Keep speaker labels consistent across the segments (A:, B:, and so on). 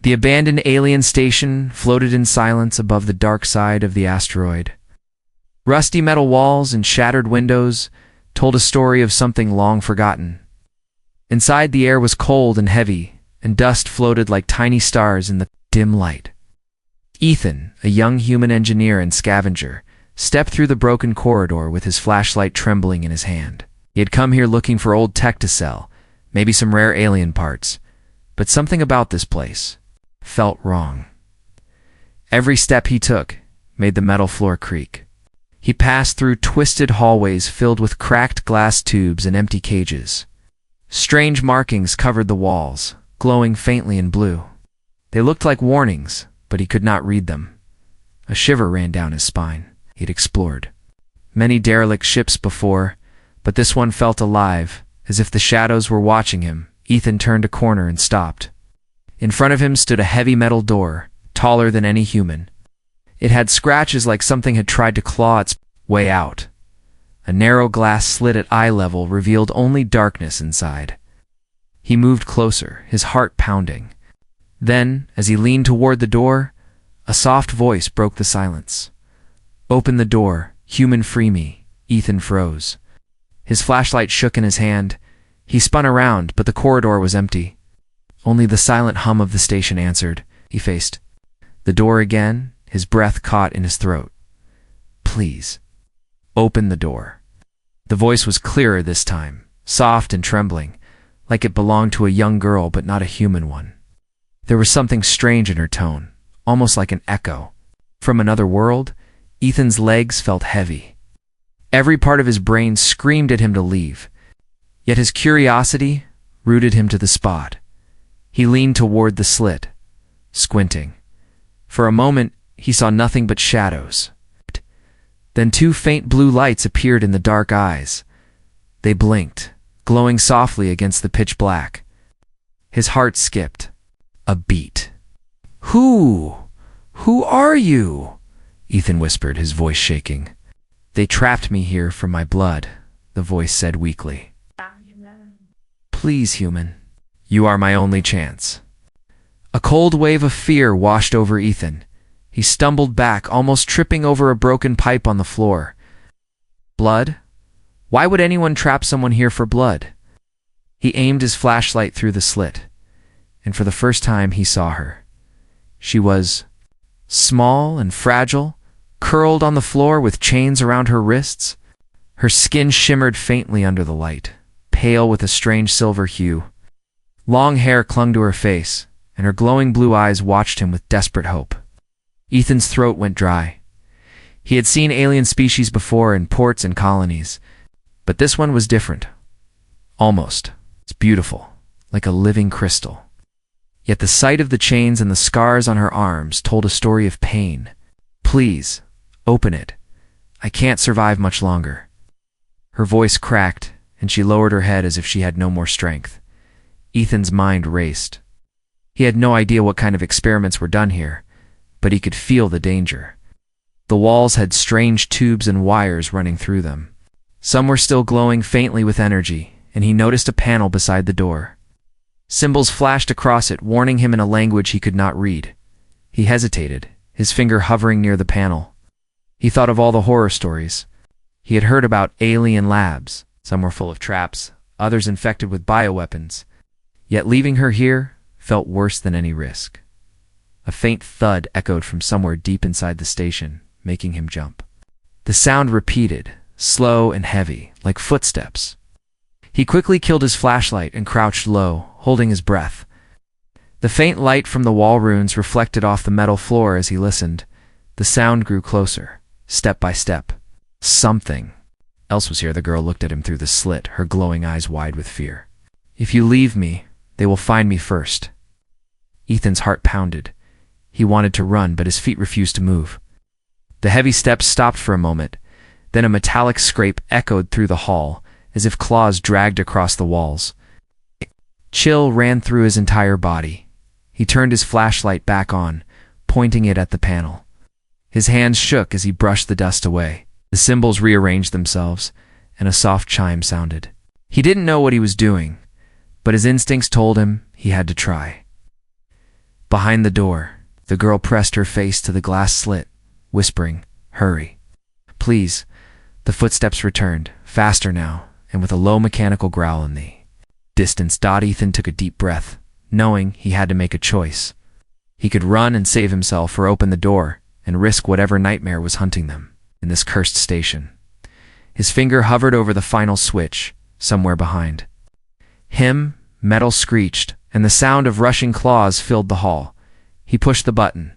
A: The abandoned alien station floated in silence above the dark side of the asteroid. Rusty metal walls and shattered windows told a story of something long forgotten. Inside, the air was cold and heavy, and dust floated like tiny stars in the dim light. Ethan, a young human engineer and scavenger, stepped through the broken corridor with his flashlight trembling in his hand. He had come here looking for old tech to sell, maybe some rare alien parts, but something about this place felt wrong. Every step he took made the metal floor creak. He passed through twisted hallways filled with cracked glass tubes and empty cages. Strange markings covered the walls, glowing faintly in blue. They looked like warnings, but he could not read them. A shiver ran down his spine. He'd explored many derelict ships before, but this one felt alive, as if the shadows were watching him. Ethan turned a corner and stopped. In front of him stood a heavy metal door, taller than any human. It had scratches like something had tried to claw its way out. A narrow glass slit at eye level revealed only darkness inside. He moved closer, his heart pounding. Then, as he leaned toward the door, a soft voice broke the silence. "Open the door, human, free me." Ethan froze. His flashlight shook in his hand. He spun around, but the corridor was empty. Only the silent hum of the station answered. He faced the door again, his breath caught in his throat. "Please, open the door." The voice was clearer this time, soft and trembling, like it belonged to a young girl but not a human one. There was something strange in her tone, almost like an echo. From another world, Ethan's legs felt heavy. Every part of his brain screamed at him to leave, yet his curiosity rooted him to the spot. He leaned toward the slit, squinting. For a moment, he saw nothing but shadows. Then two faint blue lights appeared in the dark eyes. They blinked, glowing softly against the pitch black. His heart skipped a beat. Who are you?" Ethan whispered, his voice shaking. "They trapped me here for my blood," the voice said weakly. "Please, human, you are my only chance." A cold wave of fear washed over Ethan. He stumbled back, almost tripping over a broken pipe on the floor. Blood? Why would anyone trap someone here for blood? He aimed his flashlight through the slit, and for the first time he saw her. She was small and fragile, curled on the floor with chains around her wrists. Her skin shimmered faintly under the light, pale with a strange silver hue. Long hair clung to her face, and her glowing blue eyes watched him with desperate hope. Ethan's throat went dry. He had seen alien species before in ports and colonies, but this one was different. Almost. It's beautiful, like a living crystal. Yet the sight of the chains and the scars on her arms told a story of pain. "Please, open it. I can't survive much longer." Her voice cracked, and she lowered her head as if she had no more strength. Ethan's mind raced. He had no idea what kind of experiments were done here, but he could feel the danger. The walls had strange tubes and wires running through them. Some were still glowing faintly with energy, and he noticed a panel beside the door. Symbols flashed across it, warning him in a language he could not read. He hesitated, his finger hovering near the panel. He thought of all the horror stories he had heard about alien labs. Some were full of traps, others infected with bioweapons. Yet leaving her here felt worse than any risk. A faint thud echoed from somewhere deep inside the station, making him jump. The sound repeated, slow and heavy, like footsteps. He quickly killed his flashlight and crouched low, holding his breath. The faint light from the wall runes reflected off the metal floor as he listened. The sound grew closer, step by step. Something else was here. The girl looked at him through the slit, her glowing eyes wide with fear. "If you leave me, they will find me first." Ethan's heart pounded. He wanted to run, but his feet refused to move. The heavy steps stopped for a moment. Then a metallic scrape echoed through the hall, as if claws dragged across the walls. Chill ran through his entire body. He turned his flashlight back on, pointing it at the panel. His hands shook as he brushed the dust away. The symbols rearranged themselves, and a soft chime sounded. He didn't know what he was doing, but his instincts told him he had to try. Behind the door, the girl pressed her face to the glass slit, whispering, "Hurry. Please." The footsteps returned, faster now, and with a low mechanical growl in the distance. Ethan took a deep breath, knowing he had to make a choice. He could run and save himself or open the door and risk whatever nightmare was hunting them in this cursed station. His finger hovered over the final switch, somewhere behind him. Metal screeched, and the sound of rushing claws filled the hall. He pushed the button.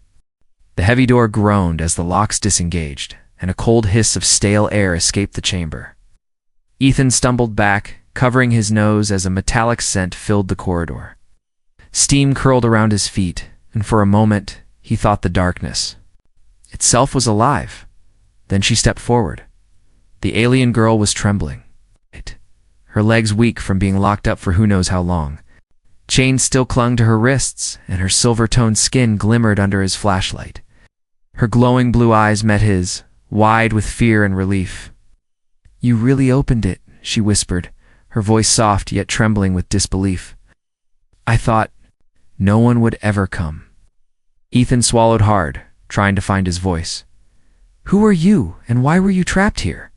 A: The heavy door groaned as the locks disengaged, and a cold hiss of stale air escaped the chamber. Ethan stumbled back, covering his nose as a metallic scent filled the corridor. Steam curled around his feet, and for a moment he thought the darkness itself was alive. Then she stepped forward. The alien girl was trembling, her legs weak from being locked up for who knows how long. Chains still clung to her wrists, and her silver-toned skin glimmered under his flashlight. Her glowing blue eyes met his, wide with fear and relief. "You really opened it," she whispered, her voice soft yet trembling with disbelief. "I thought no one would ever come." Ethan swallowed hard, trying to find his voice. "Who are you, and why were you trapped here?"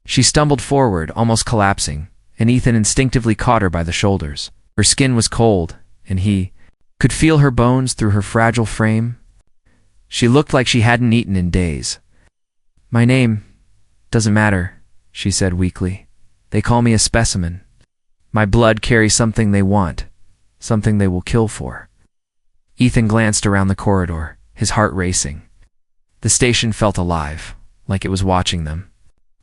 A: She stumbled forward, almost collapsing, and Ethan instinctively caught her by the shoulders. Her skin was cold, and he could feel her bones through her fragile frame. She looked like she hadn't eaten in days. "My name doesn't matter," she said weakly. "They call me a specimen. My blood carries something they want, something they will kill for." Ethan glanced around the corridor, his heart racing. The station felt alive, like it was watching them.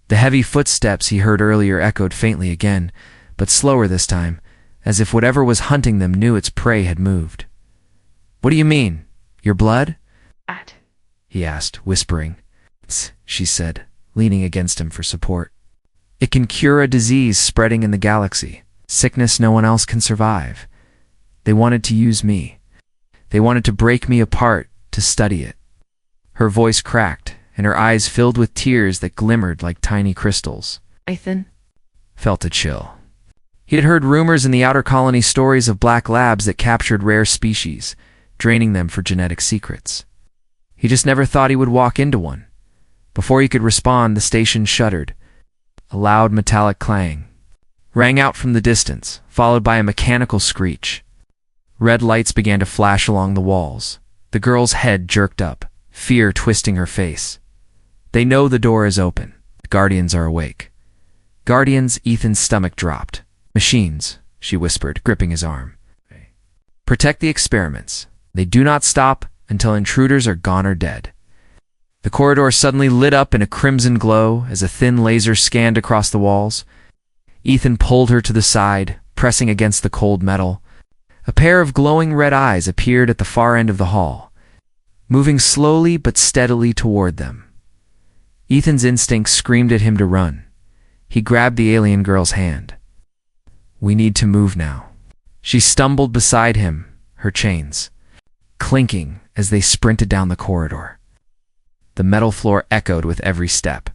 A: The heavy footsteps he heard earlier echoed faintly again, but slower this time, as if whatever was hunting them knew its prey had moved. "What do you mean? Your blood?" he asked, whispering. "Tss," she said, leaning against him for support. "It can cure a disease spreading in the galaxy, sickness no one else can survive. They wanted to use me. They wanted to break me apart, to study it." Her voice cracked, and her eyes filled with tears that glimmered like tiny crystals.
B: Ethan
A: felt a chill. He had heard rumors in the outer colony, stories of black labs that captured rare species, draining them for genetic secrets. He just never thought he would walk into one. Before he could respond, the station shuddered. A loud metallic clang rang out from the distance, followed by a mechanical screech. Red lights began to flash along the walls. The girl's head jerked up, fear twisting her face. "They know the door is open. The Guardians are awake." "Guardians?" Ethan's stomach dropped. "Machines," she whispered, gripping his arm. "Protect the experiments. They do not stop until intruders are gone or dead." The corridor suddenly lit up in a crimson glow as a thin laser scanned across the walls. Ethan pulled her to the side, pressing against the cold metal. A pair of glowing red eyes appeared at the far end of the hall, moving slowly but steadily toward them. Ethan's instinct screamed at him to run. He grabbed the alien girl's hand. "We need to move now." She stumbled beside him, her chains clinking as they sprinted down the corridor. The metal floor echoed with every step.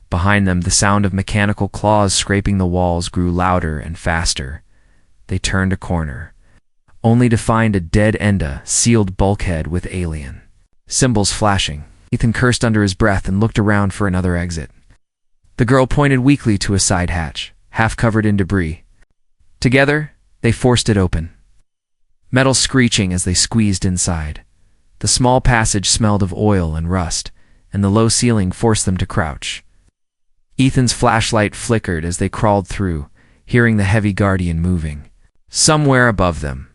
A: Behind them, the sound of mechanical claws scraping the walls grew louder and faster. They turned a corner, only to find a dead-end sealed bulkhead with alien symbols flashing. Ethan cursed under his breath and looked around for another exit. The girl pointed weakly to a side hatch, half covered in debris. Together, they forced it open, metal screeching as they squeezed inside. The small passage smelled of oil and rust, and the low ceiling forced them to crouch. Ethan's flashlight flickered as they crawled through, hearing the heavy Guardian moving somewhere above them.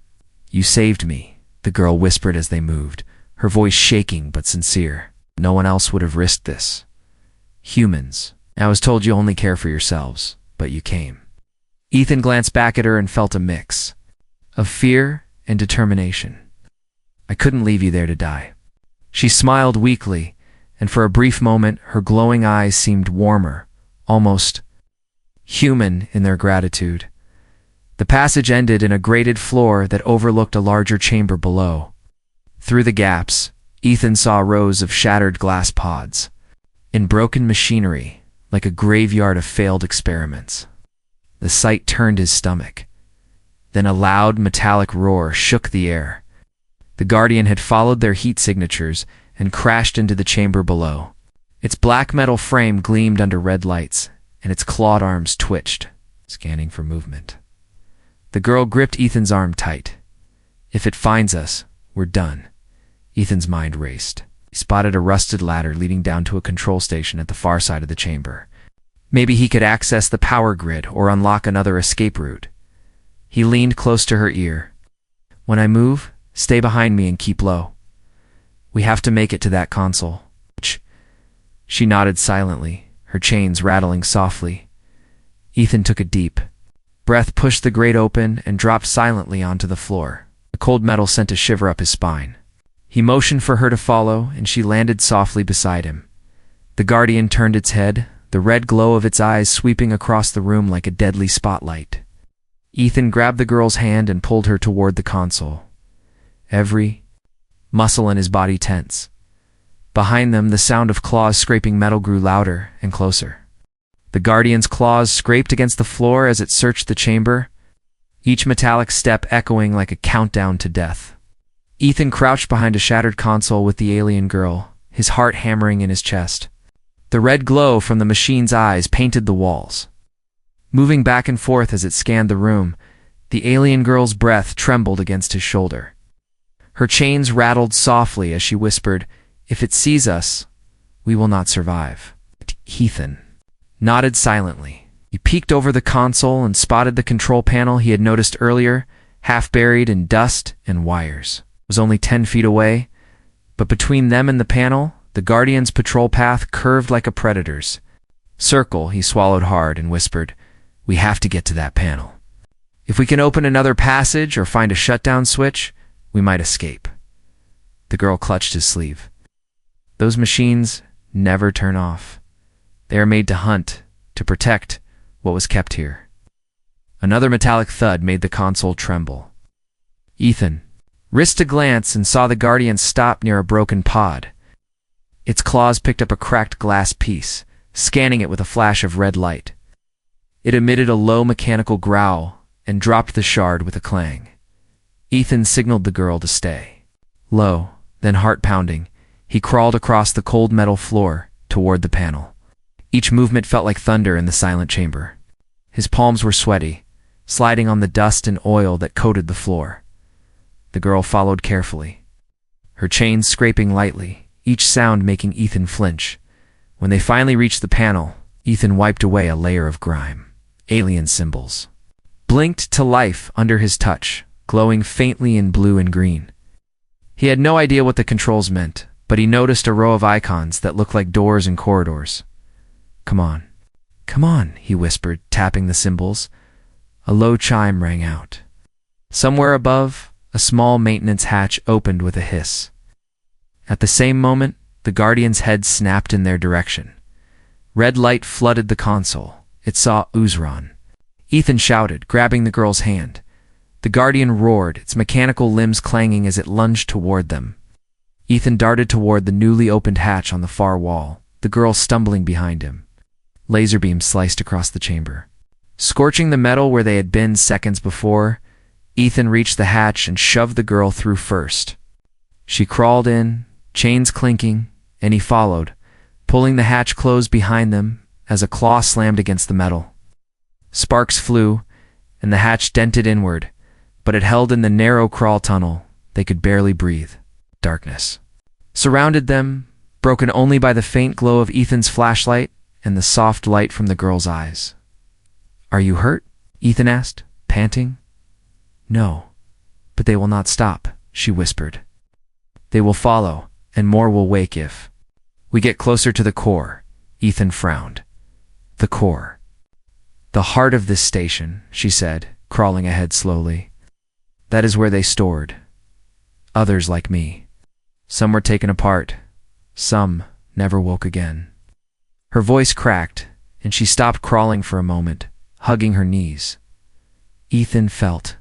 A: "You saved me," the girl whispered as they moved, her voice shaking but sincere. "No one else would have risked this. Humans. I was told you only care for yourselves, but you came." Ethan glanced back at her and felt a mix of fear and determination. "I couldn't leave you there to die." She smiled weakly, and for a brief moment her glowing eyes seemed warmer, almost human in their gratitude. The passage ended in a grated floor that overlooked a larger chamber below. Through the gaps, Ethan saw rows of shattered glass pods, in broken machinery, like a graveyard of failed experiments. The sight turned his stomach. Then a loud metallic roar shook the air. The Guardian had followed their heat signatures and crashed into the chamber below. Its black metal frame gleamed under red lights, and its clawed arms twitched, scanning for movement. The girl gripped Ethan's arm tight. If it finds us, we're done. Ethan's mind raced. He spotted a rusted ladder leading down to a control station at the far side of the chamber. Maybe he could access the power grid or unlock another escape route. He leaned close to her ear. When I move, stay behind me and keep low. We have to make it to that console. She nodded silently, her chains rattling softly. Ethan took a deep breath, pushed the grate open, and dropped silently onto the floor. The cold metal sent a shiver up his spine. He motioned for her to follow, and she landed softly beside him. The Guardian turned its head, the red glow of its eyes sweeping across the room like a deadly spotlight. Ethan grabbed the girl's hand and pulled her toward the console. Every muscle in his body tense. Behind them, the sound of claws scraping metal grew louder and closer. The Guardian's claws scraped against the floor as it searched the chamber, each metallic step echoing like a countdown to death. Ethan crouched behind a shattered console with the alien girl, his heart hammering in his chest. The red glow from the machine's eyes painted the walls. Moving back and forth as it scanned the room, the alien girl's breath trembled against his shoulder. Her chains rattled softly as she whispered, "If it sees us, we will not survive." Ethan nodded silently. He peeked over the console and spotted the control panel he had noticed earlier, half buried in dust and wires. It was only 10 feet away, but between them and the panel, the Guardian's patrol path curved like a predator's. "Circle," he swallowed hard and whispered, "we have to get to that panel. If we can open another passage or find a shutdown switch, we might escape." The girl clutched his sleeve. "Those machines never turn off. They are made to hunt, to protect what was kept here." Another metallic thud made the console tremble. Ethan risked a glance and saw the Guardian stop near a broken pod. Its claws picked up a cracked glass piece, scanning it with a flash of red light. It emitted a low mechanical growl and dropped the shard with a clang. Ethan signaled the girl to stay. Low, then heart-pounding, he crawled across the cold metal floor toward the panel. Each movement felt like thunder in the silent chamber. His palms were sweaty, sliding on the dust and oil that coated the floor. The girl followed carefully, her chains scraping lightly, each sound making Ethan flinch. When they finally reached the panel, Ethan wiped away a layer of grime. Alien symbols blinked to life under his touch, glowing faintly in blue and green. He had no idea what the controls meant, but he noticed a row of icons that looked like doors and corridors. "Come on, come on," he whispered, tapping the symbols. A low chime rang out. Somewhere above, a small maintenance hatch opened with a hiss. At the same moment, the Guardian's head snapped in their direction. Red light flooded the console. It saw Uzran. Ethan shouted, grabbing the girl's hand. The Guardian roared, its mechanical limbs clanging as it lunged toward them. Ethan darted toward the newly opened hatch on the far wall, the girl stumbling behind him. Laser beams sliced across the chamber. Scorching the metal where they had been seconds before, Ethan reached the hatch and shoved the girl through first. She crawled in, chains clinking, and he followed, pulling the hatch closed behind them as a claw slammed against the metal. Sparks flew, and the hatch dented inward, but it held in the narrow crawl tunnel. They could barely breathe. Darkness surrounded them, broken only by the faint glow of Ethan's flashlight and the soft light from the girl's eyes. "Are you hurt?" Ethan asked, panting. "No, but they will not stop," she whispered. "They will follow, and more will wake if we get closer to the core." Ethan frowned. "The core." "The heart of this station," she said, crawling ahead slowly. "That is where they stored others like me. Some were taken apart. Some never woke again." Her voice cracked, and she stopped crawling for a moment, hugging her knees. Ethan felt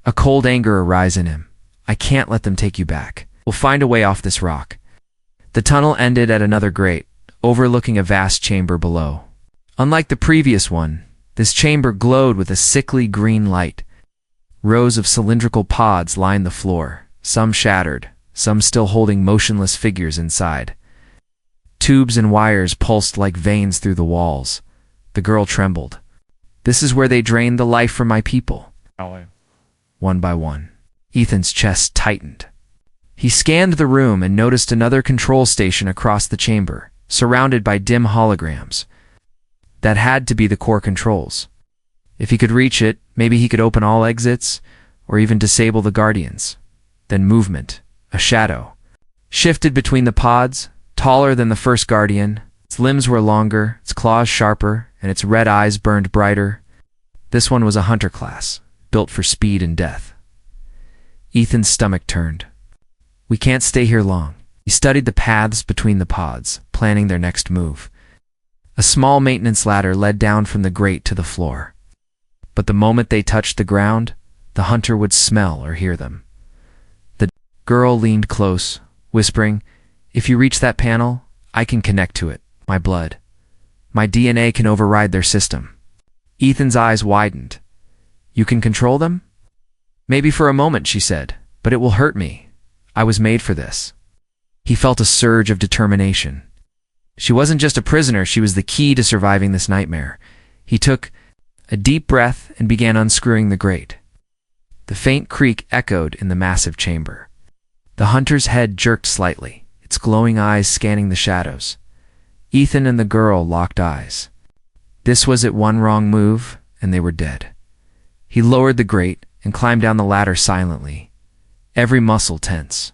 A: a cold anger arise in him. "I can't let them take you back. We'll find a way off this rock." The tunnel ended at another grate, overlooking a vast chamber below. Unlike the previous one, this chamber glowed with a sickly green light. Rows of cylindrical pods lined the floor, some shattered, some still holding motionless figures inside. Tubes and wires pulsed like veins through the walls. The girl trembled. This is where they drained the life from my people. One by one, Ethan's chest tightened. He scanned the room and noticed another control station across the chamber, surrounded by dim holograms. That had to be the core controls. If he could reach it, maybe he could open all exits, or even disable the guardians. Then movement, a shadow, shifted between the pods, taller than the first guardian. Its limbs were longer, its claws sharper, and its red eyes burned brighter. This one was a hunter class, built for speed and death. Ethan's stomach turned. We can't stay here long. He studied the paths between the pods, planning their next move. A small maintenance ladder led down from the grate to the floor. But the moment they touched the ground, the hunter would smell or hear them. The girl leaned close, whispering, "If you reach that panel, I can connect to it. My blood. My DNA can override their system." Ethan's eyes widened. "You can control them?" "Maybe for a moment," she said, "but it will hurt me. I was made for this." He felt a surge of determination. She wasn't just a prisoner, she was the key to surviving this nightmare. He took a deep breath and began unscrewing the grate. The faint creak echoed in the massive chamber. The hunter's head jerked slightly, its glowing eyes scanning the shadows. Ethan and the girl locked eyes. This was it, one wrong move, and they were dead. He lowered the grate and climbed down the ladder silently, every muscle tense.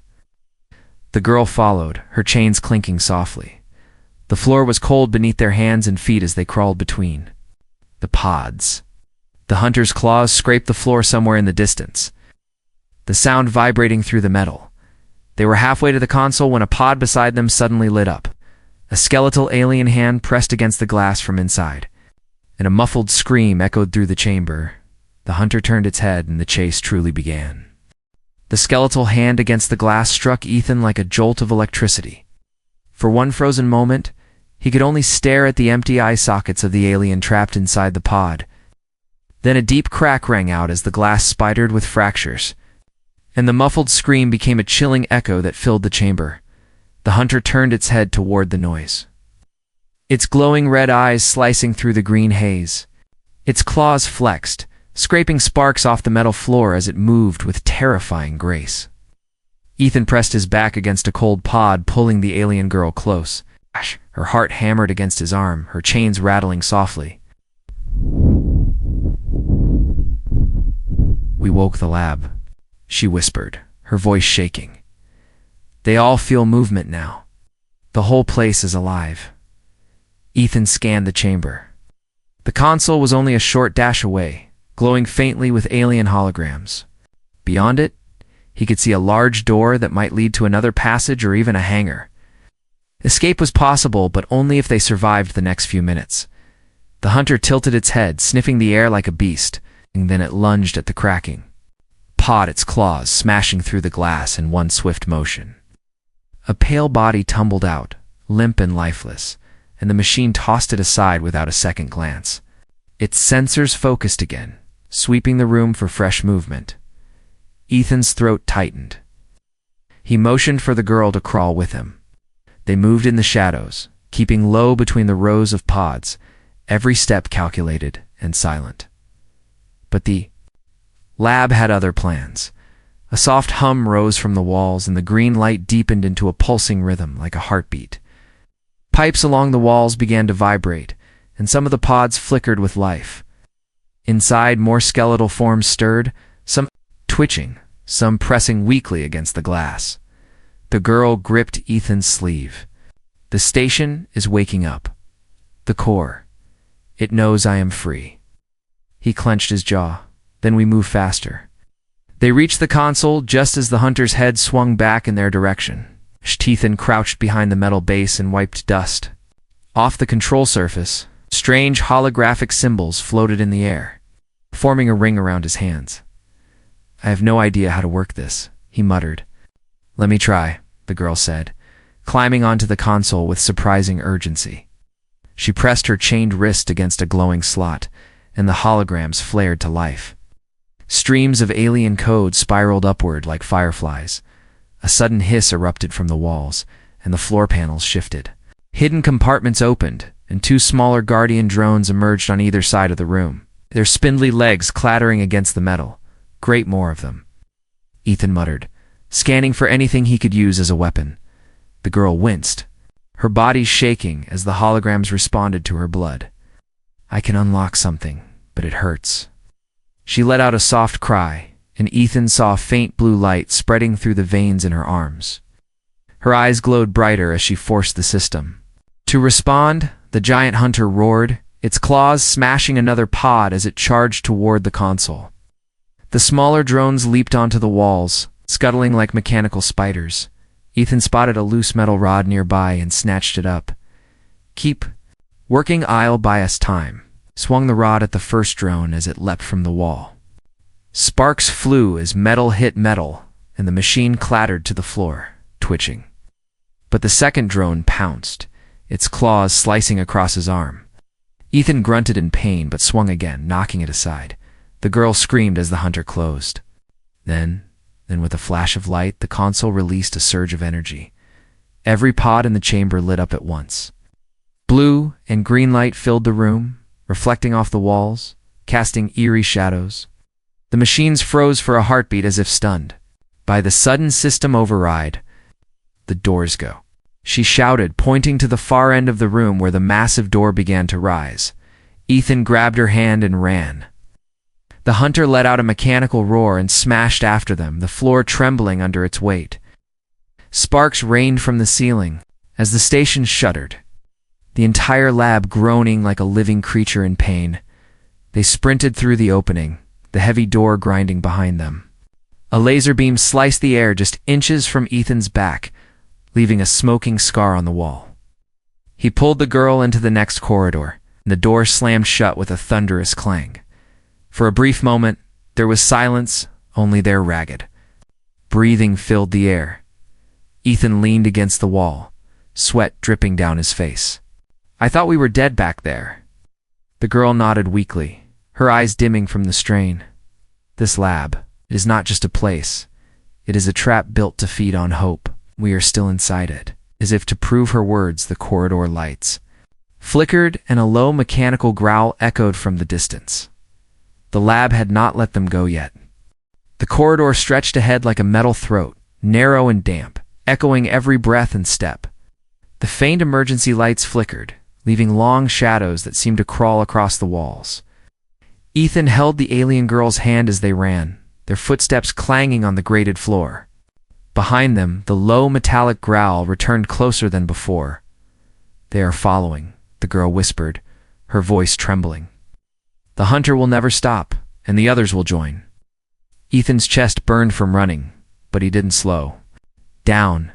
A: The girl followed, her chains clinking softly. The floor was cold beneath their hands and feet as they crawled between. The pods. The hunter's claws scraped the floor somewhere in the distance, the sound vibrating through the metal. They were halfway to the console when a pod beside them suddenly lit up. A skeletal alien hand pressed against the glass from inside, and a muffled scream echoed through the chamber. The hunter turned its head and the chase truly began. The skeletal hand against the glass struck Ethan like a jolt of electricity. For one frozen moment, he could only stare at the empty eye sockets of the alien trapped inside the pod. Then a deep crack rang out as the glass spidered with fractures, and the muffled scream became a chilling echo that filled the chamber. The hunter turned its head toward the noise, its glowing red eyes slicing through the green haze. Its claws flexed, scraping sparks off the metal floor as it moved with terrifying grace. Ethan pressed his back against a cold pod, pulling the alien girl close. Her heart hammered against his arm, her chains rattling softly. "We woke the lab," she whispered, her voice shaking. "They all feel movement now. The whole place is alive." Ethan scanned the chamber. The console was only a short dash away, glowing faintly with alien holograms. Beyond it, he could see a large door that might lead to another passage or even a hangar. Escape was possible, but only if they survived the next few minutes. The hunter tilted its head, sniffing the air like a beast, and then it lunged at the cracking. Pawed its claws, smashing through the glass in one swift motion. A pale body tumbled out, limp and lifeless, and the machine tossed it aside without a second glance. Its sensors focused again, sweeping the room for fresh movement. Ethan's throat tightened. He motioned for the girl to crawl with him. They moved in the shadows, keeping low between the rows of pods, every step calculated and silent. But the lab had other plans. A soft hum rose from the walls, and the green light deepened into a pulsing rhythm like a heartbeat. Pipes along the walls began to vibrate, and some of the pods flickered with life. Inside, more skeletal forms stirred, some twitching, some pressing weakly against the glass. The girl gripped Ethan's sleeve. "The station is waking up. The core. It knows I am free." He clenched his jaw. "Then we move faster." They reached the console just as the hunter's head swung back in their direction. Ethan crouched behind the metal base and wiped dust. Off the control surface, strange holographic symbols floated in the air, forming a ring around his hands. "I have no idea how to work this," he muttered. "Let me try," the girl said, climbing onto the console with surprising urgency. She pressed her chained wrist against a glowing slot, and the holograms flared to life. Streams of alien code spiraled upward like fireflies. A sudden hiss erupted from the walls, and the floor panels shifted. Hidden compartments opened, and two smaller Guardian drones emerged on either side of the room, their spindly legs clattering against the metal. Great more of them, Ethan muttered, scanning for anything he could use as a weapon. The girl winced, her body shaking as the holograms responded to her blood. I can unlock something, but it hurts. She let out a soft cry, and Ethan saw a faint blue light spreading through the veins in her arms. Her eyes glowed brighter as she forced the system. To respond, the giant hunter roared, its claws smashing another pod as it charged toward the console. The smaller drones leaped onto the walls, scuttling like mechanical spiders. Ethan spotted a loose metal rod nearby and snatched it up. Keep working, I'll buy us time. Swung the rod at the first drone as it leapt from the wall. Sparks flew as metal hit metal, and the machine clattered to the floor, twitching. But the second drone pounced, its claws slicing across his arm. Ethan grunted in pain but swung again, knocking it aside. The girl screamed as the hunter closed. Then with a flash of light, the console released a surge of energy. Every pod in the chamber lit up at once. Blue and green light filled the room, reflecting off the walls, casting eerie shadows. The machines froze for a heartbeat as if stunned. By the sudden system override, the doors go. She shouted, pointing to the far end of the room where the massive door began to rise. Ethan grabbed her hand and ran. The hunter let out a mechanical roar and smashed after them, the floor trembling under its weight. Sparks rained from the ceiling as the station shuddered, the entire lab groaning like a living creature in pain. They sprinted through the opening, the heavy door grinding behind them. A laser beam sliced the air just inches from Ethan's back, leaving a smoking scar on the wall. He pulled the girl into the next corridor, and the door slammed shut with a thunderous clang. For a brief moment, there was silence, only their ragged breathing filled the air. Ethan leaned against the wall, sweat dripping down his face. I thought we were dead back there. The girl nodded weakly, her eyes dimming from the strain. This lab, it is not just a place. It is a trap built to feed on hope. We are still inside it. As if to prove her words, the corridor lights flickered and a low mechanical growl echoed from the distance. The lab had not let them go yet. The corridor stretched ahead like a metal throat, narrow and damp, echoing every breath and step. The faint emergency lights flickered, leaving long shadows that seemed to crawl across the walls. Ethan held the alien girl's hand as they ran, their footsteps clanging on the grated floor. Behind them, the low metallic growl returned closer than before. They are following, the girl whispered, her voice trembling. The hunter will never stop, and the others will join. Ethan's chest burned from running, but he didn't slow down.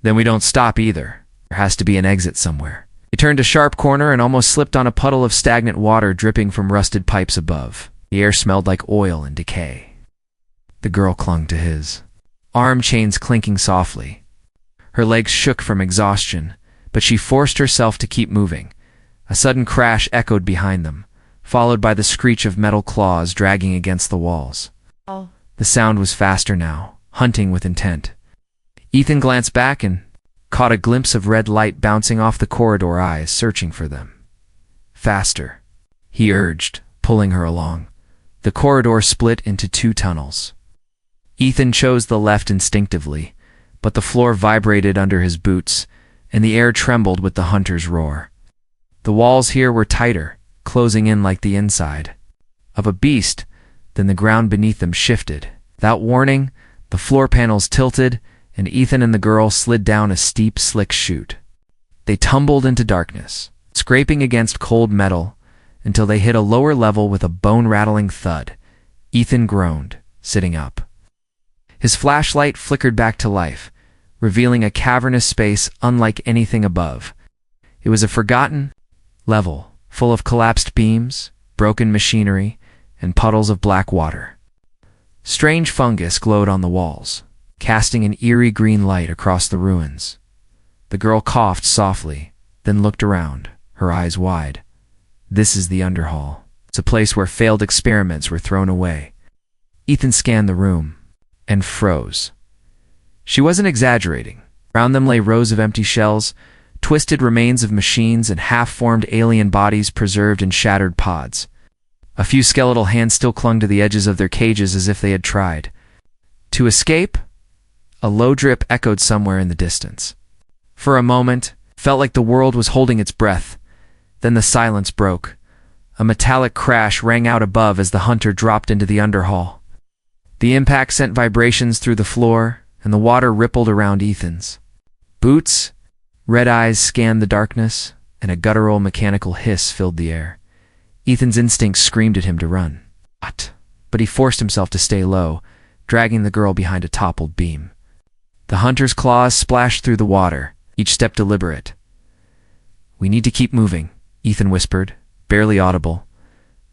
A: Then we don't stop either. There has to be an exit somewhere. He turned a sharp corner and almost slipped on a puddle of stagnant water dripping from rusted pipes above. The air smelled like oil and decay. The girl clung to his arm chains clinking softly. Her legs shook from exhaustion, but she forced herself to keep moving. A sudden crash echoed behind them, followed by the screech of metal claws dragging against the walls. The sound was faster now, hunting with intent. Ethan glanced back and caught a glimpse of red light bouncing off the corridor, eyes searching for them. Faster, he urged, pulling her along. The corridor split into two tunnels. Ethan chose the left instinctively, but the floor vibrated under his boots, and the air trembled with the hunter's roar. The walls here were tighter, closing in like the inside of a beast. Then the ground beneath them shifted. Without warning, the floor panels tilted, and Ethan and the girl slid down a steep, slick chute. They tumbled into darkness, scraping against cold metal, until they hit a lower level with a bone-rattling thud. Ethan groaned, sitting up. His flashlight flickered back to life, revealing a cavernous space unlike anything above. It was a forgotten level, full of collapsed beams, broken machinery, and puddles of black water. Strange fungus glowed on the walls, casting an eerie green light across the ruins. The girl coughed softly, then looked around, her eyes wide. This is the underhall. It's a place where failed experiments were thrown away. Ethan scanned the room and froze. She wasn't exaggerating. Around them lay rows of empty shells, twisted remains of machines, and half-formed alien bodies preserved in shattered pods. A few skeletal hands still clung to the edges of their cages as if they had tried to escape. A low drip echoed somewhere in the distance. For a moment, it felt like the world was holding its breath. Then the silence broke. A metallic crash rang out above as the hunter dropped into the underhall. The impact sent vibrations through the floor, and the water rippled around Ethan's boots. Red eyes scanned the darkness, and a guttural mechanical hiss filled the air. Ethan's instincts screamed at him to run. But he forced himself to stay low, dragging the girl behind a toppled beam. The hunter's claws splashed through the water, each step deliberate. "We need to keep moving," Ethan whispered, barely audible.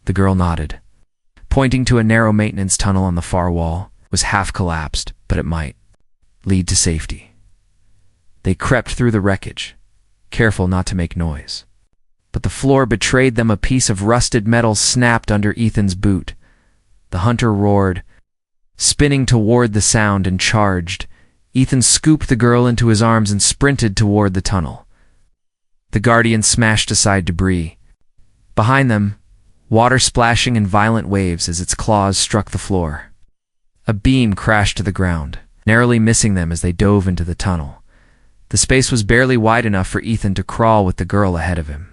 A: The girl nodded, pointing to a narrow maintenance tunnel on the far wall. It was half collapsed, but it might lead to safety. They crept through the wreckage, careful not to make noise. But the floor betrayed them. A piece of rusted metal snapped under Ethan's boot. The hunter roared, spinning toward the sound, and charged. Ethan scooped the girl into his arms and sprinted toward the tunnel. The Guardian smashed aside debris. Behind them, water splashing in violent waves as its claws struck the floor. A beam crashed to the ground, narrowly missing them as they dove into the tunnel. The space was barely wide enough for Ethan to crawl with the girl ahead of him.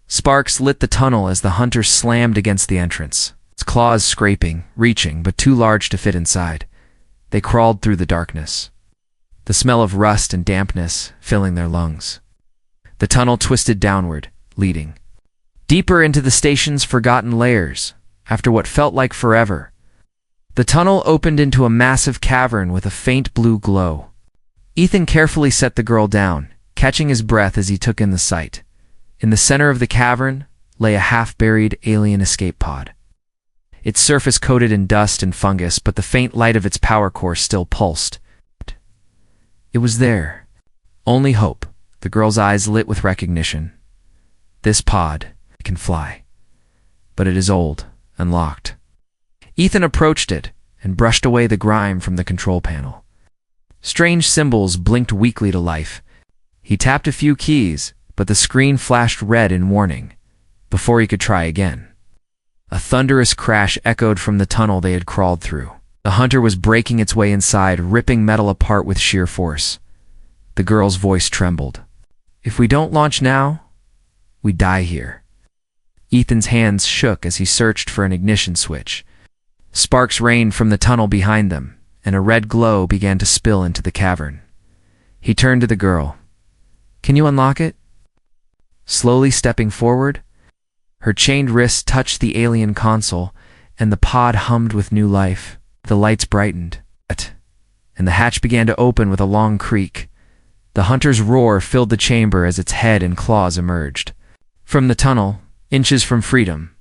A: Sparks lit the tunnel as the hunter slammed against the entrance, its claws scraping, reaching, but too large to fit inside. They crawled through the darkness, the smell of rust and dampness filling their lungs. The tunnel twisted downward, leading deeper into the station's forgotten layers. After what felt like forever, the tunnel opened into a massive cavern with a faint blue glow. Ethan carefully set the girl down, catching his breath as he took in the sight. In the center of the cavern lay a half-buried alien escape pod. Its surface coated in dust and fungus, but the faint light of its power core still pulsed. It was there. Only hope. The girl's eyes lit with recognition. This pod can fly, but it is old and locked. Ethan approached it and brushed away the grime from the control panel. Strange symbols blinked weakly to life. He tapped a few keys, but the screen flashed red in warning. Before he could try again, a thunderous crash echoed from the tunnel they had crawled through. The hunter was breaking its way inside, ripping metal apart with sheer force. The girl's voice trembled. "If we don't launch now, we die here." Ethan's hands shook as he searched for an ignition switch. Sparks rained from the tunnel behind them, and a red glow began to spill into the cavern. He turned to the girl. "Can you unlock it?" Slowly stepping forward, her chained wrists touched the alien console, and the pod hummed with new life. The lights brightened, and the hatch began to open with a long creak. The hunter's roar filled the chamber as its head and claws emerged. From the tunnel, inches from freedom,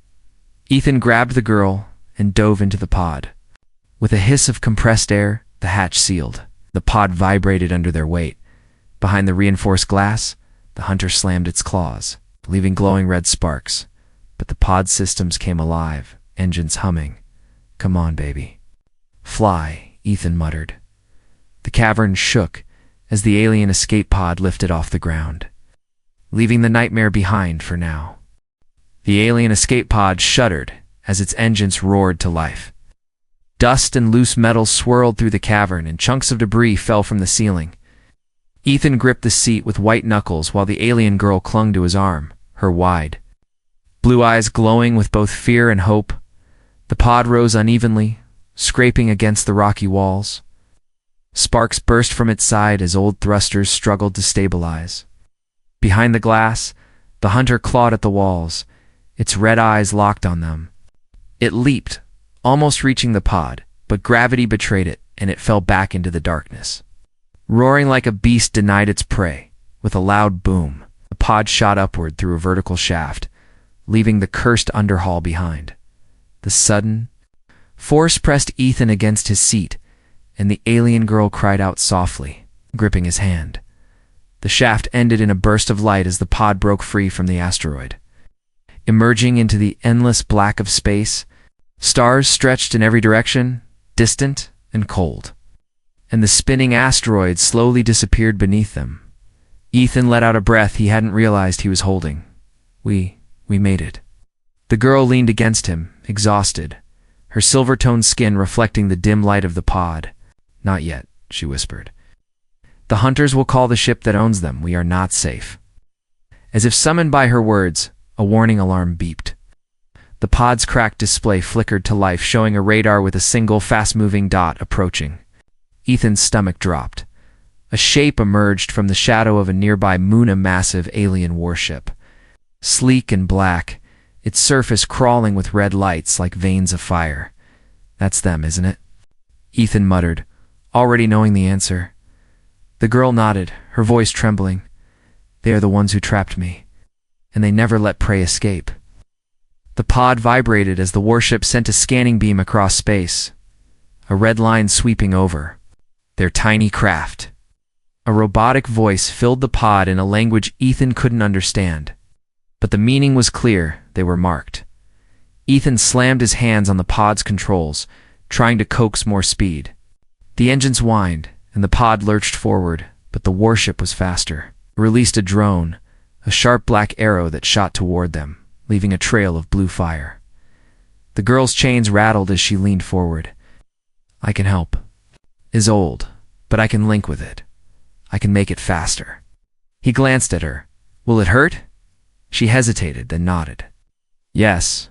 A: Ethan grabbed the girl and dove into the pod. With a hiss of compressed air, the hatch sealed. The pod vibrated under their weight. Behind the reinforced glass, the hunter slammed its claws, leaving glowing red sparks. But the pod systems came alive, engines humming. "Come on, baby. Fly," Ethan muttered. The cavern shook as the alien escape pod lifted off the ground, leaving the nightmare behind for now. The alien escape pod shuddered as its engines roared to life. Dust and loose metal swirled through the cavern, and chunks of debris fell from the ceiling. Ethan gripped the seat with white knuckles while the alien girl clung to his arm, her wide blue eyes glowing with both fear and hope. The pod rose unevenly, scraping against the rocky walls. Sparks burst from its side as old thrusters struggled to stabilize. Behind the glass, the hunter clawed at the walls, its red eyes locked on them. It leaped, almost reaching the pod, but gravity betrayed it, and it fell back into the darkness. Roaring like a beast denied its prey, with a loud boom, the pod shot upward through a vertical shaft, leaving the cursed underhaul behind. The sudden force pressed Ethan against his seat, and the alien girl cried out softly, gripping his hand. The shaft ended in a burst of light as the pod broke free from the asteroid. Emerging into the endless black of space, stars stretched in every direction, distant and cold, and the spinning asteroid slowly disappeared beneath them. Ethan let out a breath he hadn't realized he was holding. We made it. The girl leaned against him, exhausted, her silver-toned skin reflecting the dim light of the pod. Not yet, she whispered. The hunters will call the ship that owns them. We are not safe. As if summoned by her words, a warning alarm beeped. The pod's cracked display flickered to life, showing a radar with a single fast-moving dot approaching. Ethan's stomach dropped. A shape emerged from the shadow of a nearby moon, a massive alien warship. Sleek and black, its surface crawling with red lights like veins of fire. That's them, isn't it? Ethan muttered, already knowing the answer. The girl nodded, her voice trembling. They are the ones who trapped me, and they never let prey escape. The pod vibrated as the warship sent a scanning beam across space, a red line sweeping over their tiny craft. A robotic voice filled the pod in a language Ethan couldn't understand, but the meaning was clear. They were marked. Ethan slammed his hands on the pod's controls, trying to coax more speed. The engines whined, and the pod lurched forward, but the warship was faster. It released a drone, a sharp black arrow that shot toward them, leaving a trail of blue fire. The girl's chains rattled as she leaned forward. I can help. Is old, but I can link with it. I can make it faster. He glanced at her. Will it hurt? She hesitated, then nodded. Yes,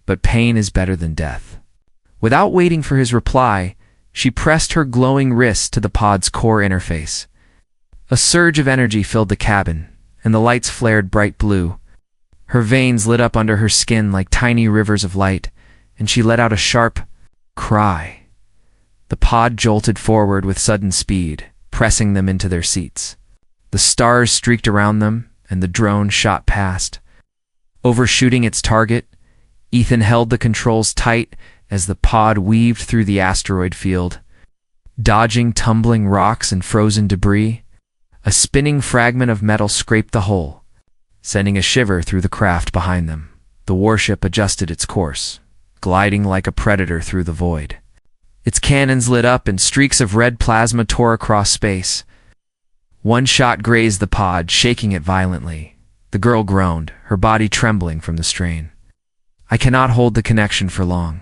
A: but pain is better than death. Without waiting for his reply, she pressed her glowing wrist to the pod's core interface. A surge of energy filled the cabin, and the lights flared bright blue. Her veins lit up under her skin like tiny rivers of light, and she let out a sharp cry. The pod jolted forward with sudden speed, pressing them into their seats. The stars streaked around them, and the drone shot past. Overshooting its target, Ethan held the controls tight as the pod weaved through the asteroid field. Dodging tumbling rocks and frozen debris, a spinning fragment of metal scraped the hull, sending a shiver through the craft behind them. The warship adjusted its course, gliding like a predator through the void. Its cannons lit up and streaks of red plasma tore across space. One shot grazed the pod, shaking it violently. The girl groaned, her body trembling from the strain. I cannot hold the connection for long.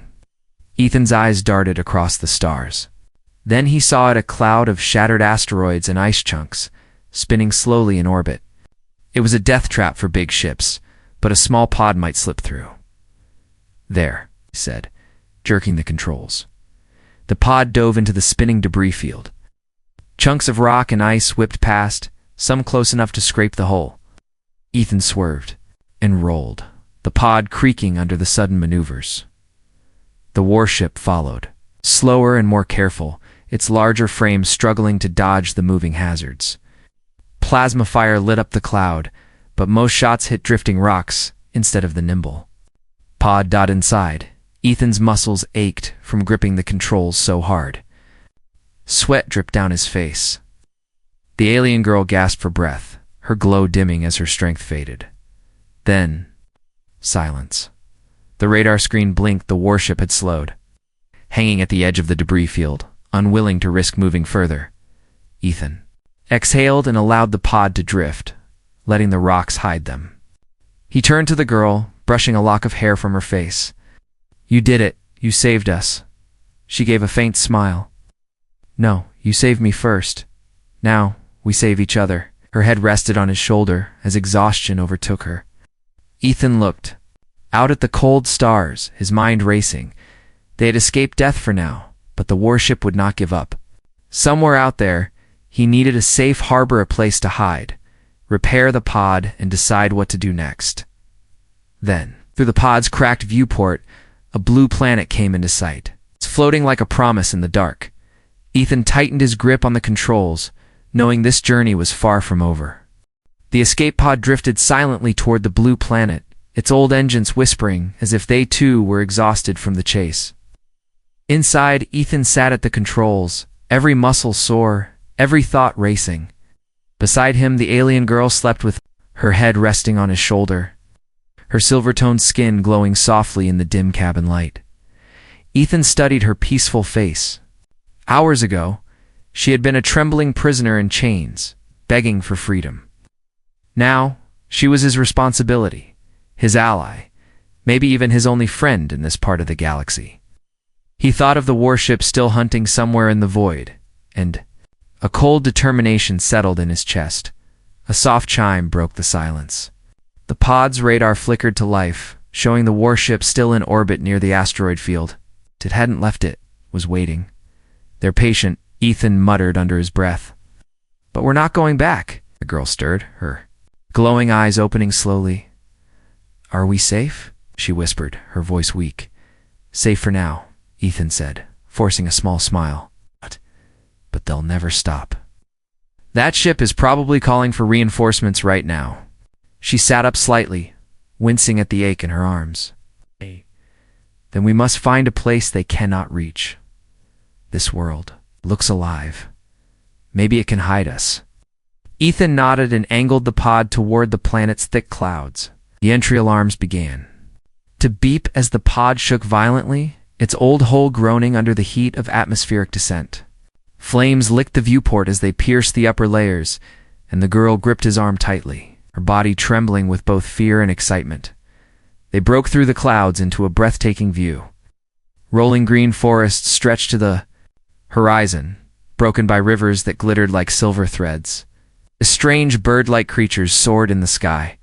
A: Ethan's eyes darted across the stars. Then he saw a cloud of shattered asteroids and ice chunks, spinning slowly in orbit. It was a death trap for big ships, but a small pod might slip through. There, he said, jerking the controls. The pod dove into the spinning debris field. Chunks of rock and ice whipped past, some close enough to scrape the hull. Ethan swerved and rolled, the pod creaking under the sudden maneuvers. The warship followed, slower and more careful, its larger frame struggling to dodge the moving hazards. Plasma fire lit up the cloud, but most shots hit drifting rocks instead of the nimble pod dot inside. Ethan's muscles ached from gripping the controls so hard. Sweat dripped down his face. The alien girl gasped for breath, her glow dimming as her strength faded. Then, silence. The radar screen blinked. The warship had slowed, hanging at the edge of the debris field, unwilling to risk moving further. Ethan exhaled and allowed the pod to drift, letting the rocks hide them. He turned to the girl, brushing a lock of hair from her face. You did it. You saved us. She gave a faint smile. No, you saved me first. Now, we save each other. Her head rested on his shoulder as exhaustion overtook her. Ethan looked out at the cold stars, his mind racing. They had escaped death for now, but the warship would not give up. Somewhere out there, he needed a safe harbor, a place to hide, repair the pod, and decide what to do next. Then, through the pod's cracked viewport, a blue planet came into sight. It's floating like a promise in the dark. Ethan tightened his grip on the controls, knowing this journey was far from over. The escape pod drifted silently toward the blue planet, its old engines whispering as if they too were exhausted from the chase. Inside, Ethan sat at the controls, every muscle sore, every thought racing. Beside him, the alien girl slept with her head resting on his shoulder, her silver-toned skin glowing softly in the dim cabin light. Ethan studied her peaceful face. Hours ago, she had been a trembling prisoner in chains, begging for freedom. Now, she was his responsibility, his ally, maybe even his only friend in this part of the galaxy. He thought of the warship still hunting somewhere in the void, and a cold determination settled in his chest. A soft chime broke the silence. The pod's radar flickered to life, showing the warship still in orbit near the asteroid field. It hadn't left it, was waiting. They're patient, Ethan muttered under his breath. But we're not going back, the girl stirred, her glowing eyes opening slowly. Are we safe? She whispered, her voice weak. Safe for now, Ethan said, forcing a small smile. But they'll never stop. That ship is probably calling for reinforcements right now. She sat up slightly, wincing at the ache in her arms. Then we must find a place they cannot reach. This world looks alive. Maybe it can hide us. Ethan nodded and angled the pod toward the planet's thick clouds. The entry alarms began to beep as the pod shook violently, its old hull groaning under the heat of atmospheric descent. Flames licked the viewport as they pierced the upper layers, and the girl gripped his arm tightly, her body trembling with both fear and excitement. They broke through the clouds into a breathtaking view. Rolling green forests stretched to the horizon, broken by rivers that glittered like silver threads. Strange bird-like creatures soared in the sky,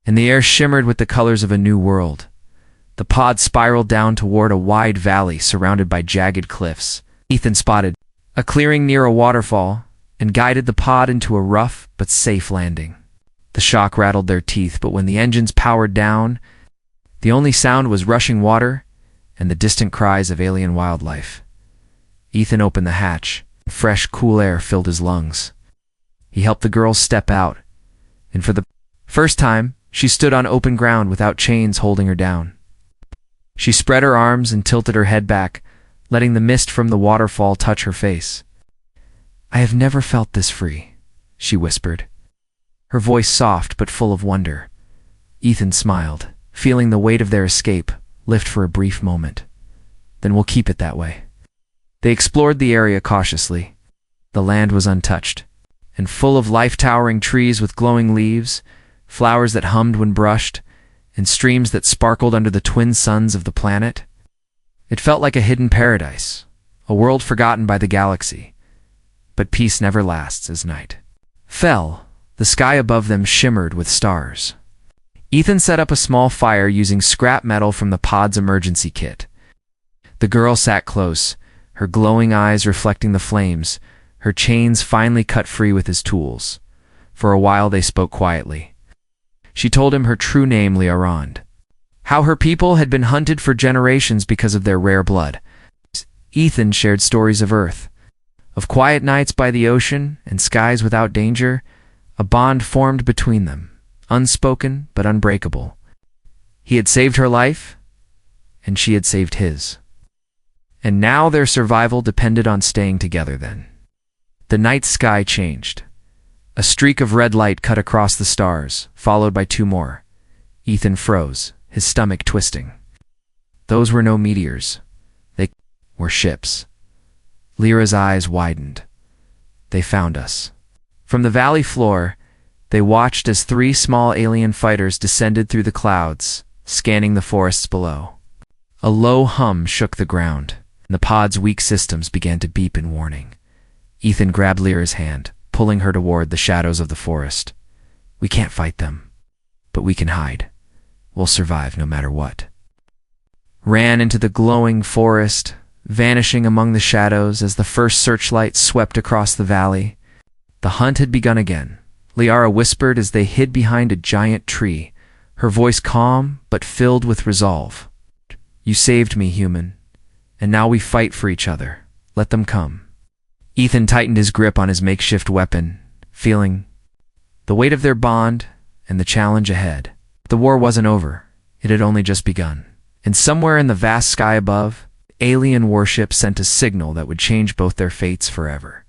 A: and the air shimmered with the colors of a new world. The pod spiraled down toward a wide valley surrounded by jagged cliffs. Ethan spotted a clearing near a waterfall and guided the pod into a rough but safe landing. The shock rattled their teeth, but when the engines powered down, the only sound was rushing water and the distant cries of alien wildlife. Ethan opened the hatch. Fresh, cool air filled his lungs. He helped the girl step out, and for the first time, she stood on open ground without chains holding her down. She spread her arms and tilted her head back, letting the mist from the waterfall touch her face. I have never felt this free, she whispered, her voice soft but full of wonder. Ethan smiled, feeling the weight of their escape lift for a brief moment. Then we'll keep it that way. They explored the area cautiously. The land was untouched, and full of life-towering trees with glowing leaves, flowers that hummed when brushed, and streams that sparkled under the twin suns of the planet. It felt like a hidden paradise, a world forgotten by the galaxy. But peace never lasts as night fell. The sky above them shimmered with stars. Ethan set up a small fire using scrap metal from the pod's emergency kit. The girl sat close, her glowing eyes reflecting the flames, her chains finally cut free with his tools. For a while they spoke quietly. She told him her true name, Liarond, how her people had been hunted for generations because of their rare blood. Ethan shared stories of Earth, of quiet nights by the ocean and skies without danger. A bond formed between them, unspoken but unbreakable. He had saved her life, and she had saved his. And now their survival depended on staying together then. The night sky changed. A streak of red light cut across the stars, followed by two more. Ethan froze, his stomach twisting. Those were no meteors. They were ships. Lyra's eyes widened. They found us. From the valley floor, they watched as 3 small alien fighters descended through the clouds, scanning the forests below. A low hum shook the ground, and the pod's weak systems began to beep in warning. Ethan grabbed Lyra's hand, pulling her toward the shadows of the forest. We can't fight them, but we can hide. We'll survive no matter what. Ran into the glowing forest, vanishing among the shadows as the first searchlight swept across the valley. The hunt had begun again. Liara whispered as they hid behind a giant tree, her voice calm but filled with resolve. You saved me, human, and now we fight for each other. Let them come. Ethan tightened his grip on his makeshift weapon, feeling the weight of their bond and the challenge ahead. The war wasn't over. It had only just begun. And somewhere in the vast sky above, alien warship sent a signal that would change both their fates forever.